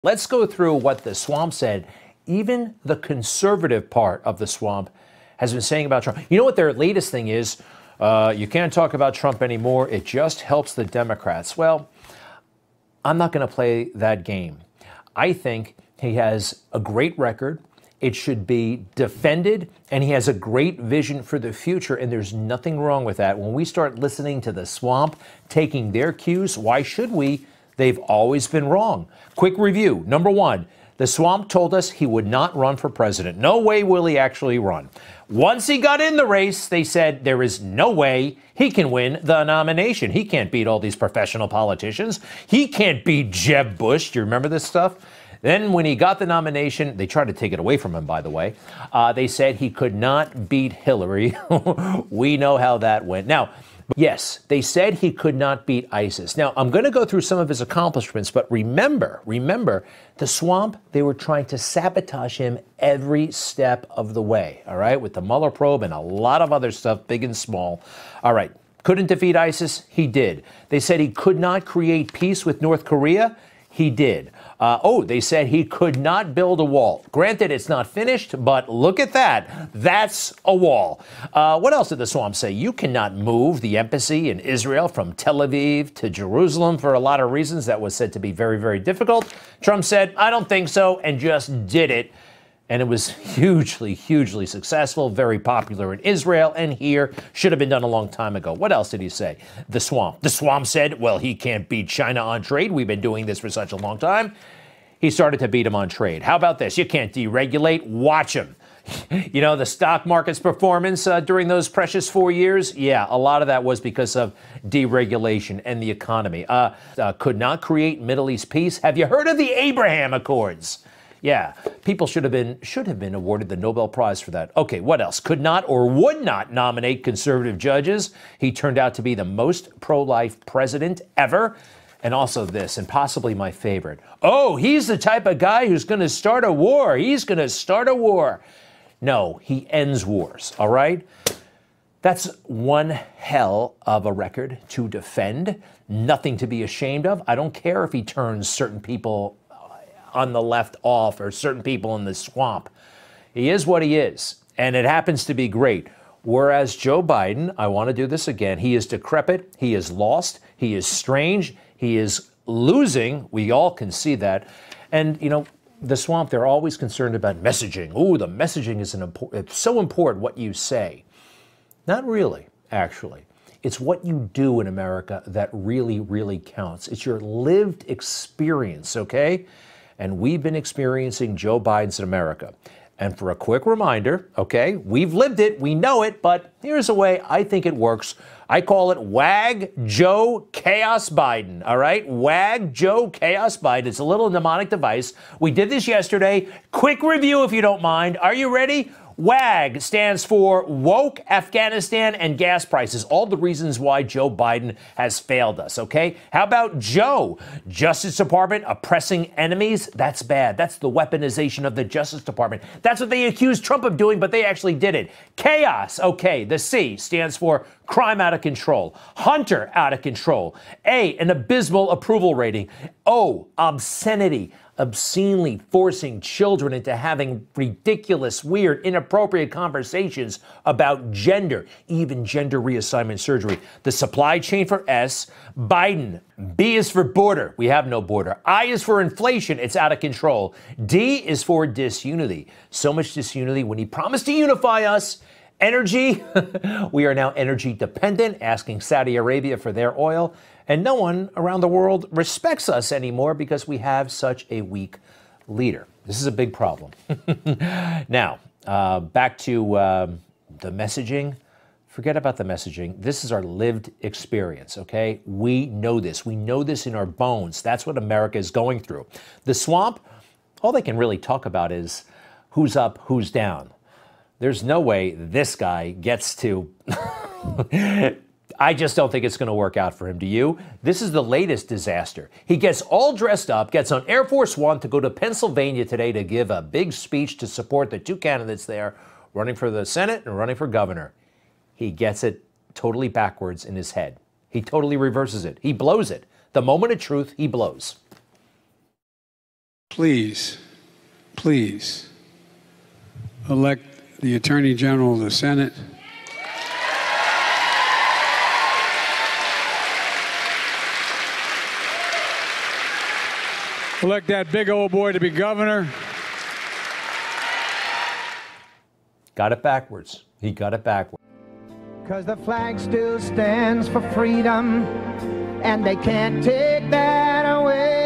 Let's go through what the swamp said. Even the conservative part of the swamp has been saying about Trump. You know what their latest thing is? You can't talk about Trump anymore. It just helps the Democrats. Well, I'm not going to play that game. I think he has a great record. It should be defended, and he has a great vision for the future, and there's nothing wrong with that. When we start listening to the swamp, taking their cues, why should we? They've always been wrong. Quick review. Number one, the swamp told us he would not run for president. No way will he actually run. Once he got in the race, they said there is no way he can win the nomination. He can't beat all these professional politicians. He can't beat Jeb Bush. Do you remember this stuff? Then when he got the nomination, they tried to take it away from him, by the way. They said he could not beat Hillary. We know how that went. Now, yes, they said he could not beat ISIS. Now, I'm going to go through some of his accomplishments, but remember, the swamp, they were trying to sabotage him every step of the way, all right, with the Mueller probe and a lot of other stuff, big and small. All right, couldn't defeat ISIS? He did. They said he could not create peace with North Korea? He did. They said he could not build a wall. Granted, it's not finished, but look at that. That's a wall. What else did the swamp say? You cannot move the embassy in Israel from Tel Aviv to Jerusalem for a lot of reasons. That was said to be very, very difficult. Trump said, I don't think so, and just did it. And it was hugely, hugely successful, very popular in Israel and here. Should have been done a long time ago. What else did he say? The swamp. The swamp said, well, he can't beat China on trade. We've been doing this for such a long time. He started to beat him on trade. How about this? You can't deregulate. Watch him. You know, the stock market's performance during those precious 4 years? Yeah, a lot of that was because of deregulation and the economy. Could not create Middle East peace. Have you heard of the Abraham Accords? Yeah, people should have been awarded the Nobel Prize for that. Okay, what else? Could not or would not nominate conservative judges. He turned out to be the most pro-life president ever. And also this, and possibly my favorite. Oh, he's the type of guy who's going to start a war. He's going to start a war. No, he ends wars, all right? That's one hell of a record to defend. Nothing to be ashamed of. I don't care if he turns certain people on the left off or certain people in the swamp. He is what he is, and it happens to be great. Whereas Joe Biden, I want to do this again, he is decrepit, he is lost, he is strange, he is losing. We all can see that. And, you know, the swamp, they're always concerned about messaging. Ooh, the messaging is it's so important what you say. Not really, actually. It's what you do in America that really, really counts. It's your lived experience, okay? And we've been experiencing Joe Biden's in America. And for a quick reminder, okay, we've lived it, we know it, but here's a way I think it works. I call it Wag Joe Chaos Biden, all right? Wag Joe Chaos Biden. It's a little mnemonic device. We did this yesterday. Quick review if you don't mind. Are you ready? WAG stands for Woke, Afghanistan, and gas prices. All the reasons why Joe Biden has failed us, okay? How about Joe? Justice Department oppressing enemies? That's bad. That's the weaponization of the Justice Department. That's what they accused Trump of doing, but they actually did it. Chaos, okay. The C stands for crime out of control. Hunter out of control. A, an abysmal approval rating. O, obscenity. Obscenely forcing children into having ridiculous, weird, inappropriate conversations about gender, even gender reassignment surgery. The supply chain for S, Biden. B is for border. We have no border. I is for inflation. It's out of control. D is for disunity. So much disunity when he promised to unify us. Energy, we are now energy dependent, asking Saudi Arabia for their oil. And no one around the world respects us anymore because we have such a weak leader. This is a big problem. Now, back to the messaging. Forget about the messaging. This is our lived experience, okay? We know this. We know this in our bones. That's what America is going through. The swamp, all they can really talk about is who's up, who's down. There's no way this guy gets to... I just don't think it's going to work out for him. Do you? This is the latest disaster. He gets all dressed up, gets on Air Force One to go to Pennsylvania today to give a big speech to support the two candidates there, running for the Senate and running for governor. He gets it totally backwards in his head. He totally reverses it. He blows it. The moment of truth, he blows. Please elect the Attorney General of the Senate. Elect that big old boy to be governor. Got it backwards. He got it backwards. 'Cause the flag still stands for freedom, and they can't take that away.